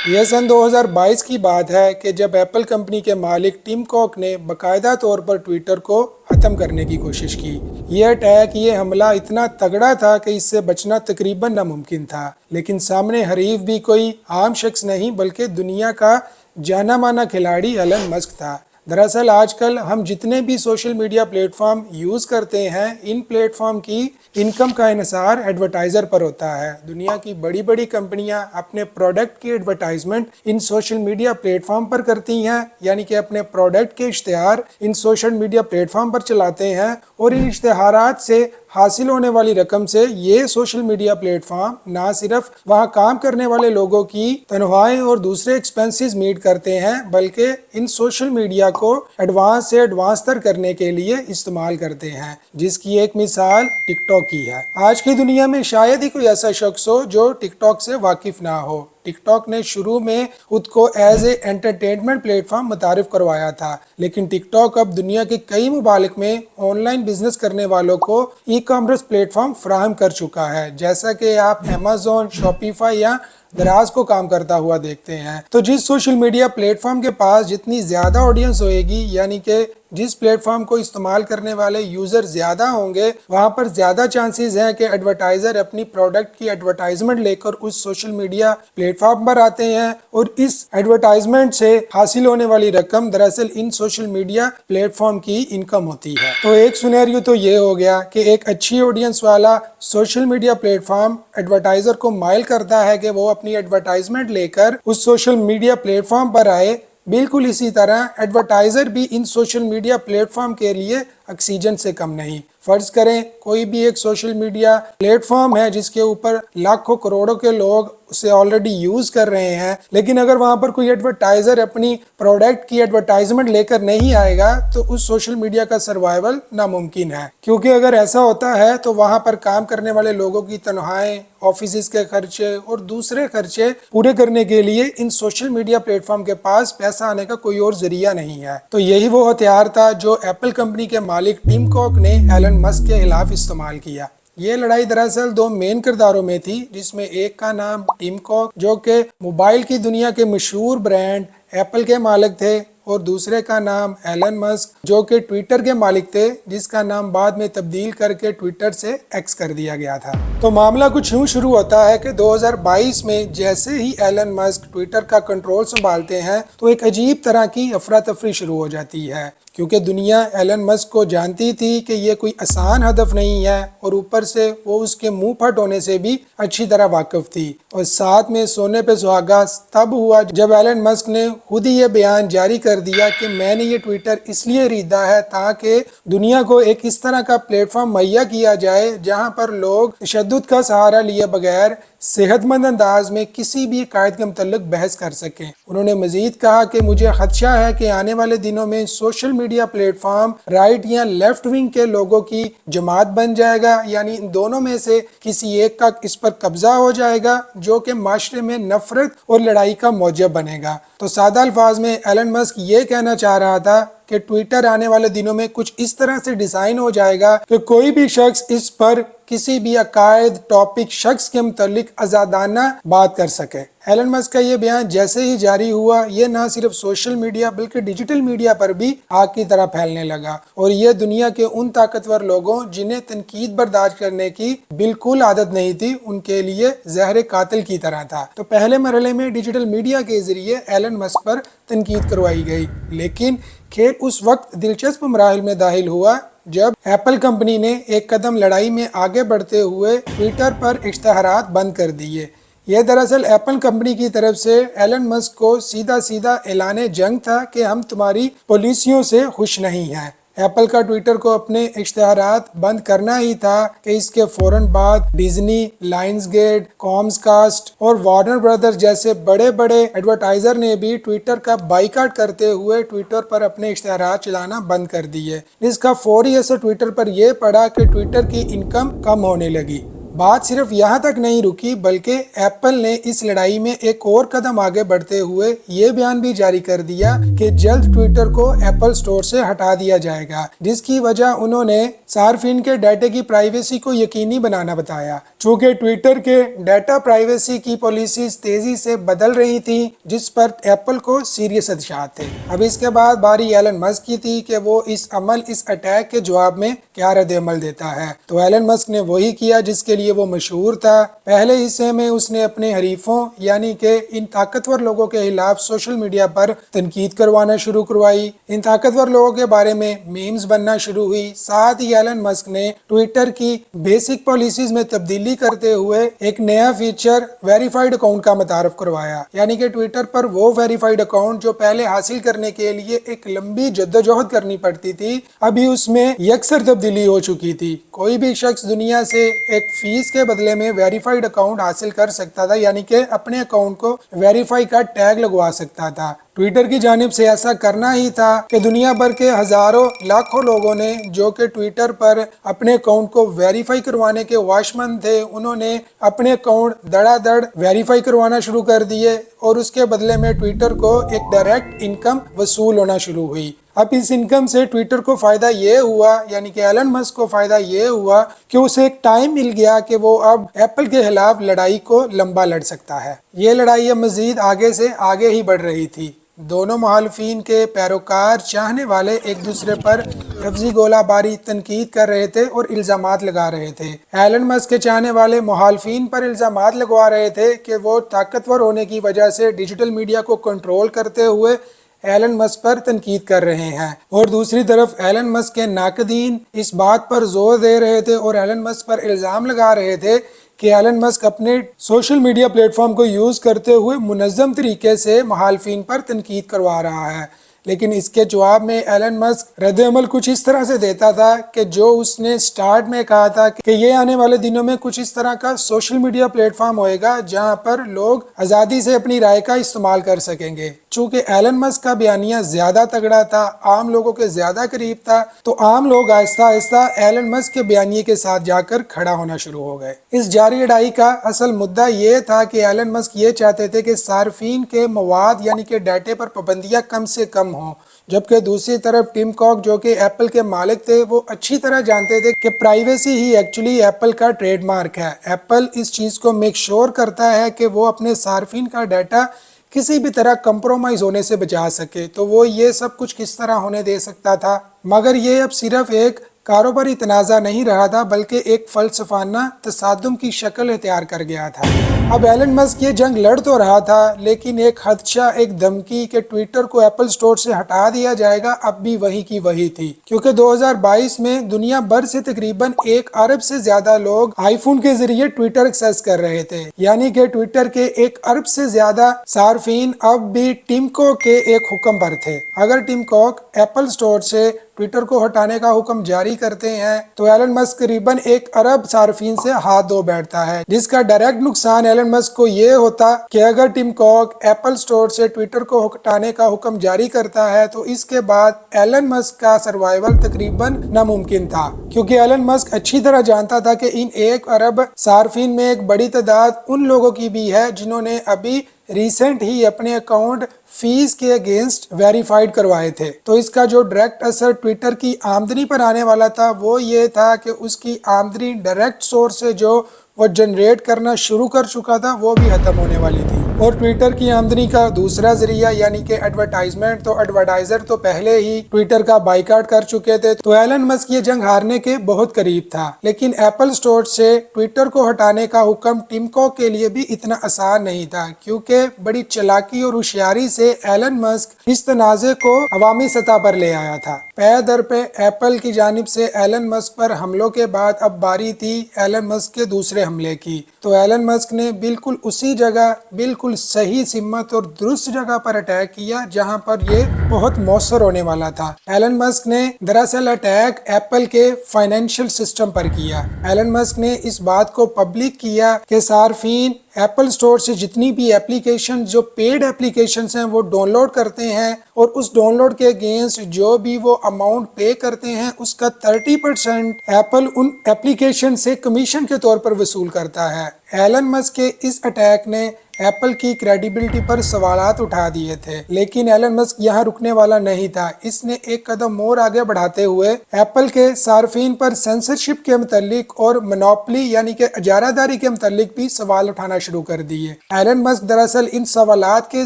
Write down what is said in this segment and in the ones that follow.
یہ سن 2022 کی بات ہے کہ جب ایپل کمپنی کے مالک ٹم کوک نے باقاعدہ طور پر ٹویٹر کو ختم کرنے کی کوشش کی۔ یہ حملہ اتنا تگڑا تھا کہ اس سے بچنا تقریباً ناممکن تھا، لیکن سامنے حریف بھی کوئی عام شخص نہیں بلکہ دنیا کا جانا مانا کھلاڑی ایلن مسک تھا۔ دراصل آج کل ہم جتنے بھی social media plate form use کرتے ہیں، ان پلیٹ فارم کی انکم کا انحصار ایڈورٹائزر پر ہوتا ہے۔ دنیا کی بڑی بڑی کمپنیاں اپنے پروڈکٹ کی ایڈورٹائزمنٹ ان سوشل میڈیا پلیٹ فارم پر کرتی ہیں، یعنی کہ اپنے پروڈکٹ کے اشتہار ان سوشل میڈیا پلیٹ فارم پر چلاتے ہیں، اور ان اشتہارات سے حاصل ہونے والی رقم سے یہ سوشل میڈیا پلیٹ فارم نہ صرف وہاں کام کرنے والے لوگوں کی تنخواہیں اور دوسرے ایکسپنسز میٹ کرتے ہیں، بلکہ ان سوشل میڈیا کو ایڈوانس سے ایڈوانس تر کرنے کے لیے استعمال کرتے ہیں، جس کی ایک مثال ٹک ٹاک کی ہے۔ آج کی دنیا میں شاید ہی کوئی ایسا شخص ہو جو ٹک ٹاک سے واقف نہ ہو۔ ٹک ٹاک نے شروع میں خود کو as a entertainment plate form متعارف کروایا تھا، لیکن ٹک ٹاک اب دنیا کے کئی ممالک میں آن لائن بزنس کرنے والوں کو ای کامرس پلیٹ فارم فراہم کر چکا ہے، جیسا کہ آپ امیزون، شاپیفائی یا دراز کو کام کرتا ہوا دیکھتے ہیں۔ تو جس سوشل میڈیا پلیٹ فارم کے پاس جتنی زیادہ آڈینس ہوئے گی، یعنی کہ جس پلیٹ فارم کو استعمال کرنے والے یوزر زیادہ ہوں گے، وہاں پر زیادہ چانسز ہیں کہ ایڈورٹائزر اپنی پروڈکٹ کی ایڈورٹائزمنٹ لے کر اس سوشل میڈیا پلیٹ فارم پر آتے ہیں، اور اس ایڈورٹائزمنٹ سے حاصل ہونے والی رقم دراصل ان سوشل میڈیا پلیٹ فارم کی انکم ہوتی ہے۔ تو ایک سینیریو تو یہ ہو گیا کہ ایک اچھی آڈینس والا social media plate form advertiser کو مائل کرتا ہے کہ وہ اپنی ایڈورٹائزمنٹ لے کر اس سوشل میڈیا پلیٹ فارم پر آئے۔ بالکل اسی طرح ایڈورٹائزر بھی ان سوشل میڈیا پلیٹ فارم کے لیے آکسیجن سے کم نہیں۔ فرض کریں کوئی بھی ایک سوشل میڈیا پلیٹ فارم ہے جس کے اوپر لاکھوں کروڑوں کے لوگ اسے آلریڈی یوز کر رہے ہیں، لیکن اگر وہاں پر کوئی ایڈورٹائزر اپنی پروڈکٹ کی ایڈورٹائزمنٹ لے کر نہیں آئے گا تو اس سوشل میڈیا کا سروائیول ناممکن ہے، کیونکہ اگر ایسا ہوتا ہے تو وہاں پر کام کرنے والے لوگوں کی تنخواہیں، آفیسز کے خرچے اور دوسرے خرچے پورے کرنے کے لیے ان سوشل میڈیا پلیٹ فارم کے پاس پیسہ آنے کا کوئی اور ذریعہ نہیں ہے۔ تو یہی وہ ہتھیار تھا جو ایپل کمپنی کے مالک ٹم کوک نے ایلن مسک کے خلاف استعمال کیا۔ یہ لڑائی دراصل دو مین کرداروں میں تھی، جس میں ایک کا نام ٹم کوک جو کہ موبائل کی دنیا کے مشہور برانڈ ایپل کے مالک تھے، اور دوسرے کا نام ایلن مسک جو کہ ٹویٹر کے مالک تھے، جس کا نام بعد میں تبدیل کر کے ٹویٹر سے ایکس کر دیا گیا تھا۔ تو معاملہ کچھ یوں شروع ہوتا ہے کہ 2022 میں جیسے ہی ایلن مسک ٹویٹر کا کنٹرول سنبھالتے ہیں تو ایک عجیب طرح کی افراتفری شروع ہو جاتی ہے، کیونکہ دنیا ایلن مسک کو جانتی تھی کہ یہ کوئی آسان ہدف نہیں ہے، اور اوپر سے وہ اس کے منہ پھٹ ہونے سے بھی اچھی طرح واقف تھی۔ اور ساتھ میں سونے پہ سہاگا تب ہوا جب ایلن مسک نے خود ہی یہ بیان جاری کر دیا کہ میں نے یہ ٹویٹر اس لیے خریدا ہے تاکہ دنیا کو ایک اس طرح کا پلیٹ فارم مہیا کیا جائے جہاں پر لوگ تشدد کا سہارا لیے بغیر صحت مند انداز میں کسی بھی قائد کے متعلق بحث کر سکیں۔ انہوں نے مزید کہا کہ مجھے خدشہ ہے کہ آنے والے دنوں میں social media plate form right یا لیفٹ ونگ کے لوگوں کی جماعت بن جائے گا، یعنی ان دونوں میں سے کسی ایک کا اس پر قبضہ ہو جائے گا جو کہ معاشرے میں نفرت اور لڑائی کا موجب بنے گا۔ تو سادہ الفاظ میں ایلن مسک یہ کہنا چاہ رہا تھا کہ ٹویٹر آنے والے دنوں میں کچھ اس طرح سے ڈیزائن ہو جائے گا کہ کوئی بھی شخص اس پر کسی بھی عقائد، ٹاپک، شخص کے متعلق آزادانہ بات کر سکے۔ ایلن مسک کا یہ بیان جیسے ہی جاری ہوا، یہ نہ صرف سوشل میڈیا بلکہ ڈیجیٹل میڈیا پر بھی آگ کی طرح پھیلنے لگا، اور یہ دنیا کے ان طاقتور لوگوں جنہیں تنقید برداشت کرنے کی بالکل عادت نہیں تھی ان کے لیے زہر قاتل کی طرح تھا۔ تو پہلے مرحلے میں ڈیجیٹل میڈیا کے ذریعے ایلن مسک پر تنقید کروائی گئی، لیکن کھیل اس وقت دلچسپ مراحل میں داخل ہوا جب ایپل کمپنی نے ایک قدم لڑائی میں آگے بڑھتے ہوئے ٹویٹر پر اشتہارات بند کر دیے۔ یہ دراصل ایپل کمپنی کی طرف سے ایلن مسک کو سیدھا اعلان جنگ تھا کہ ہم تمہاری پالیسیوں سے خوش نہیں ہیں۔ ایپل کا ٹویٹر کو اپنے اشتہارات بند کرنا ہی تھا کہ اس کے فوراً بعد Disney, Lionsgate, Comcast اور وارنر برادرز جیسے بڑے ایڈورٹائزر نے بھی ٹویٹر کا بائیکاٹ کرتے ہوئے ٹویٹر پر اپنے اشتہارات چلانا بند کر دیے، جس کا فوری اثر ٹویٹر پر یہ پڑا کہ ٹویٹر کی انکم کم ہونے لگی۔ بات صرف یہاں تک نہیں رکی بلکہ ایپل نے اس لڑائی میں ایک اور قدم آگے بڑھتے ہوئے یہ بیان بھی جاری کر دیا کہ جلد ٹویٹر کو ایپل سٹور سے ہٹا دیا جائے گا، جس کی وجہ انہوں نے صارفین کے ڈیٹا کی پرائیویسی کو یقینی بنانا بتایا۔ چونکہ ٹویٹر کے ڈیٹا پرائیویسی کی پالیسیز تیزی سے بدل رہی تھیں جس پر ایپل کو سیریس خدشات تھے۔ اب اس کے بعد باری ایلن مسک کی تھی کہ وہ اس اٹیک کے جواب میں کیا رد عمل دیتا ہے۔ تو ایلن مسک نے وہی کیا جس کے لیے وہ مشہور تھا۔ پہلے حصے میں اس نے اپنے حریفوں یعنی کہ ان طاقتور لوگوں کے خلاف سوشل میڈیا پر تنقید کروانا شروع کروائی۔ ان طاقتور لوگوں کے بارے میں میمز بننا شروع ہوئی۔ ساتھ ہی ایلن مسک نے ٹویٹر کی بیسک پالیسیز میں تبدیلی کرتے ہوئے ایک نیا فیچر ویریفائڈ اکاؤنٹ کا متعارف کروایا، یعنی کہ ٹویٹر پر وہ ویریفائڈ اکاؤنٹ جو پہلے حاصل کرنے کے لیے ایک لمبی جدوجہد کرنی پڑتی تھی، ابھی اس میں یکسر تبدیلی ہو چکی تھی۔ کوئی بھی شخص دنیا سے ایک فیس کے بدلے میں ویریفائڈ اکاؤنٹ حاصل کر سکتا تھا، یعنی کہ اپنے اکاؤنٹ کو ویریفائی کا ٹیگ لگوا سکتا تھا۔ ٹویٹر کی جانب سے ایسا کرنا ہی تھا کہ دنیا بھر کے ہزاروں لاکھوں لوگوں نے جو کہ ٹویٹر پر اپنے اکاؤنٹ کو ویریفائی کروانے کے خواہشمند تھے، انہوں نے اپنے اکاؤنٹ دڑا دڑ ویریفائی کروانا شروع کر دیے اور اس کے بدلے میں ٹویٹر کو ایک ڈائریکٹ انکم وصول ہونا شروع ہوئی۔ اب اس انکم سے ٹویٹر کو فائدہ یہ ہوا، یعنی کہ ایلن مسک کو فائدہ یہ ہوا کہ اسے ایک ٹائم مل گیا کہ وہ اب ایپل کے خلاف لڑائی کو لمبا لڑ سکتا ہے۔ یہ لڑائی اب مزید آگے سے آگے ہی بڑھ رہی تھی۔ دونوں مخالفین کے پیروکار چاہنے والے ایک دوسرے پر لفظی گولہ باری تنقید کر رہے تھے اور الزامات لگا رہے تھے۔ ایلن مسک کے چاہنے والے مخالفین پر الزامات لگوا رہے تھے کہ وہ طاقتور ہونے کی وجہ سے ڈیجیٹل میڈیا کو کنٹرول کرتے ہوئے ایلن مسک پر تنقید کر رہے ہیں، اور دوسری طرف ایلن مسک کے ناقدین اس بات پر زور دے رہے تھے اور ایلن مسک پر الزام لگا رہے تھے کہ ایلن مسک اپنے سوشل میڈیا پلیٹ فارم کو یوز کرتے ہوئے منظم طریقے سے مخالفین پر تنقید کروا رہا ہے۔ لیکن اس کے جواب میں ایلن مسک رد عمل کچھ اس طرح سے دیتا تھا کہ جو اس نے سٹارٹ میں کہا تھا کہ یہ آنے والے دنوں میں کچھ اس طرح کا سوشل میڈیا پلیٹ فارم ہوئے گا جہاں پر لوگ آزادی سے اپنی رائے کا استعمال کر سکیں گے۔ چونکہ ایلن مسک کا بیانیہ زیادہ تگڑا تھا، عام لوگوں کے زیادہ قریب تھا، تو عام لوگ آہستہ آہستہ ایلن مسک کے بیانیے کے ساتھ جا کر کھڑا ہونا شروع ہو گئے۔ اس جاری لڑائی کا اصل مدعا یہ تھا کہ ایلن مسک یہ چاہتے تھے کہ صارفین کے مواد یعنی کہ ڈیٹے پر پابندیاں کم سے کم ہوں، جبکہ دوسری طرف ٹم کاک جو کہ ایپل کے مالک تھے وہ اچھی طرح جانتے تھے کہ پرائیویسی ہی ایکچولی ایپل کا ٹریڈ مارک ہے۔ ایپل اس چیز کو میک شور کرتا ہے کہ وہ اپنے صارفین کا ڈیٹا کسی بھی طرح کمپرومائز ہونے سے بچا سکے، تو وہ یہ سب کچھ کس طرح ہونے دے سکتا تھا؟ مگر یہ اب صرف ایک کاروباری تنازع نہیں رہا تھا بلکہ ایک فلسفانہ تصادم کی شکل اختیار کر گیا تھا۔ اب ایلن مسک یہ جنگ لڑ تو رہا تھا لیکن ایک خدشہ، ایک دھمکی کہ ٹویٹر کو ایپل سٹور سے ہٹا دیا جائے گا اب بھی وہی کی وہی تھی، کیونکہ 2022 میں دنیا بھر سے تقریباً 1 ارب سے زیادہ لوگ آئی فون کے ذریعے ٹویٹر ایکسس کر رہے تھے، یعنی کہ ٹویٹر کے 1 ارب سے زیادہ صارفین اب بھی ٹم کوک کے ایک حکم پر تھے۔ اگر ٹم کوک ایپل سٹور سے ٹویٹر کو ہٹانے کا حکم جاری کرتے ہیں تو ایلن مسک قریباً 1 ارب صارفین سے ہاتھ دھو بیٹھتا ہے، جس کا ڈائریکٹ نقصان ایلن مسک کو یہ ہوتا کہ اگر ٹم کوک ایپل سٹور سے ٹویٹر کو ہٹانے کا حکم جاری کرتا ہے تو اس کے بعد ایلن مسک کا سروائیول تقریباً ناممکن تھا، کیونکہ ایلن مسک اچھی طرح جانتا تھا کہ ان 1 ارب صارفین میں ایک بڑی تعداد ان لوگوں کی بھی ہے جنہوں نے ابھی ریسنٹ ہی اپنے اکاؤنٹ فیس کے اگینسٹ ویریفائڈ کروائے تھے۔ تو اس کا جو ڈائریکٹ اثر ٹویٹر کی آمدنی پر آنے والا تھا وہ یہ تھا کہ اس کی آمدنی ڈائریکٹ سورس سے جو وہ جنریٹ کرنا شروع کر چکا تھا وہ بھی ختم ہونے والی تھی، اور ٹویٹر کی آمدنی کا دوسرا ذریعہ یعنی کہ ایڈورٹائزمنٹ، تو ایڈورٹائزر تو پہلے ہی ٹویٹر کا بائیکاٹ کر چکے تھے، تو ایلن مسک یہ جنگ ہارنے کے بہت قریب تھا۔ لیکن ایپل سٹور سے ٹویٹر کو ہٹانے کا حکم ٹم کوک کے لیے بھی اتنا آسان نہیں تھا، کیونکہ بڑی چلاکی اور ہوشیاری سے ایلن مسک اس تنازع کو عوامی سطح پر لے آیا تھا۔ پے در پہ ایپل کی جانب سے ایلن مسک پر حملوں کے بعد اب باری تھی ایلن مسک کے دوسرے حملے کی، تو ایلن مسک نے بالکل اسی جگہ، بالکل صحیح سمت اور درست جگہ پر اٹیک کیا جہاں پر یہ بہت مؤثر ہونے والا تھا۔ ایلن مسک نے دراصل اٹیک ایپل کے فائنینشیل سسٹم پر کیا۔ ایلن مسک نے اس بات کو پبلک کیا کہ صارفین ایپل اسٹور سے جتنی بھی اپلیکیشن جو پیڈ اپلیکیشنز ہیں وہ ڈاؤن لوڈ کرتے ہیں اور اس ڈاؤن لوڈ کے اگینسٹ جو بھی وہ اماؤنٹ پے کرتے ہیں اس کا 30% ایپل ان اپلیکیشن سے کمیشن کے طور پر وصول کرتا ہے۔ ایلن مسک کے اس اٹیک نے ایپل کی کریڈیبلٹی پر سوالات اٹھا دیے تھے، لیکن ایلن مسک یہاں رکنے والا نہیں تھا۔ اس نے ایک قدم اور آگے بڑھاتے ہوئے ایپل کے صارفین پر سینسرشپ کے متعلق اور منوپلی یعنی کہ اجارہ داری کے متعلق بھی سوال اٹھانا شروع کر دیے۔ ایلن مسک دراصل ان سوالات کے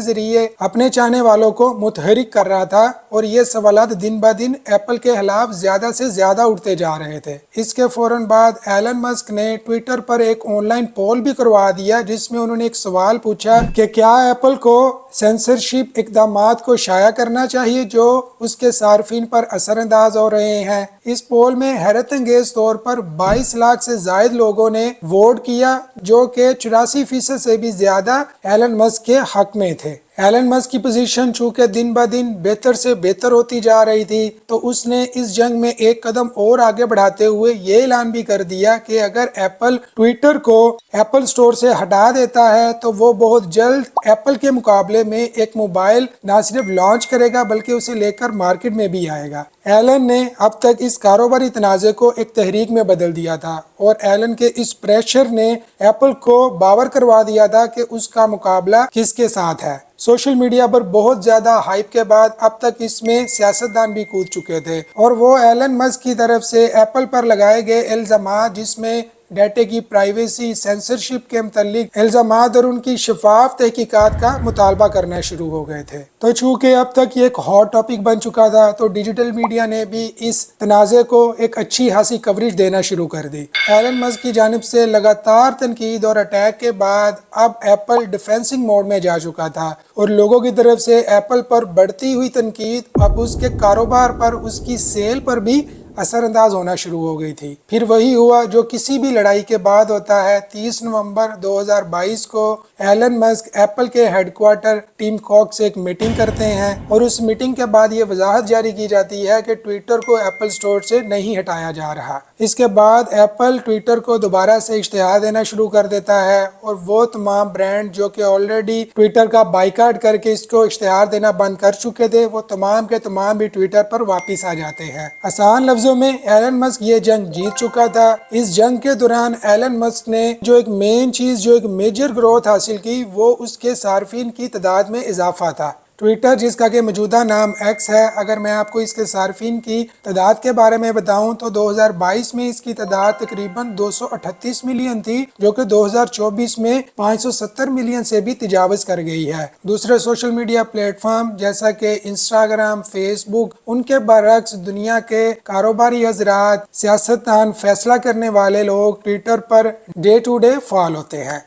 ذریعے اپنے چاہنے والوں کو متحرک کر رہا تھا اور یہ سوالات دن بہ دن ایپل کے خلاف زیادہ سے زیادہ اٹھتے جا رہے تھے۔ اس کے فوراً بعد ایلن مسک نے ٹویٹر پر ایک آن لائن پول بھی کروا دیا جس میں انہوں نے ایک سوال پوچھا کہ کیا ایپل کو سینسرشپ اقدامات کو شائع کرنا چاہیے جو اس کے صارفین پر اثر انداز ہو رہے ہیں۔ اس پول میں حیرت انگیز طور پر 22 لاکھ سے زائد لوگوں نے ووٹ کیا جو کہ 84% سے بھی زیادہ ایلن مسک کے حق میں تھے۔ ایلن مسک کی پوزیشن چونکہ دن بہ دن بہتر سے بہتر ہوتی جا رہی تھی تو اس نے اس جنگ میں ایک قدم اور آگے بڑھاتے ہوئے یہ اعلان بھی کر دیا کہ اگر ایپل ٹویٹر کو ایپل اسٹور سے ہٹا دیتا ہے تو وہ بہت جلد ایپل کے مقابلے میں ایک موبائل نہ صرف لانچ کرے گا بلکہ اسے لے کر مارکیٹ میں بھی آئے گا۔ ایلن نے اب تک اس کاروباری تنازع کو ایک تحریک میں بدل دیا تھا اور ایلن کے اس پریشر نے ایپل کو باور کروا دیا تھا کہ اس کا مقابلہ کس کے ساتھ ہے۔ سوشل میڈیا پر بہت زیادہ ہائپ کے بعد اب تک اس میں سیاستدان بھی کود چکے تھے اور وہ ایلن مسک کی طرف سے ایپل پر لگائے گئے الزامات جس میں ڈیٹا کی پرائیویسی، سینسرشپ کے متعلق الزامات اور ان کی شفاف تحقیقات کا مطالبہ کرنا شروع ہو گئے تھے۔ تو چونکہ اب تک یہ ایک ہاٹ ٹاپک بن چکا تھا تو ڈیجیٹل میڈیا نے بھی اس تنازع کو ایک اچھی خاصی کوریج دینا شروع کر دی۔ ایلن مسک کی جانب سے لگاتار تنقید اور اٹیک کے بعد اب ایپل ڈیفینسنگ موڈ میں جا چکا تھا اور لوگوں کی طرف سے ایپل پر بڑھتی ہوئی تنقید اب اس کے کاروبار پر، اس کی سیل پر بھی اثر انداز ہونا شروع ہو گئی تھی۔ پھر وہی ہوا جو کسی بھی لڑائی کے بعد ہوتا ہے۔ 30 نومبر 2022 کو ایلن مسک ایپل کے ہیڈ کوارٹر ٹیم کوک سے ایک میٹنگ کرتے ہیں اور اس میٹنگ کے بعد یہ وضاحت جاری کی جاتی ہے کہ ٹویٹر کو ایپل اسٹور سے نہیں ہٹایا جا رہا۔ اس کے بعد ایپل ٹویٹر کو دوبارہ سے اشتہار دینا شروع کر دیتا ہے اور وہ تمام برانڈ جو کہ آلریڈی ٹویٹر کا بائیکاٹ کر کے اس کو اشتہار دینا بند کر چکے تھے وہ تمام کے تمام بھی ٹویٹر پر واپس آ جاتے ہیں۔ آسان لفظوں میں ایلن مسک یہ جنگ جیت چکا تھا۔ اس جنگ کے دوران ایلن مسک نے جو ایک مین چیز، جو ایک میجر گروتھ حاصل کی وہ اس کے صارفین کی تعداد میں اضافہ تھا۔ ٹویٹر جس کا کہ موجودہ نام ایکس ہے، اگر میں آپ کو اس کے صارفین کی تعداد کے بارے میں بتاؤں تو 2022 میں اس کی تعداد تقریباً 238 ملین تھی جو کہ 2024 میں 570 ملین سے بھی تجاوز کر گئی ہے۔ دوسرے سوشل میڈیا پلیٹ فارم جیسا کہ انسٹاگرام، فیس بک، ان کے برعکس دنیا کے کاروباری حضرات، سیاستدان، فیصلہ کرنے والے لوگ ٹویٹر پر ڈے ٹو ڈے فعال ہوتے ہیں۔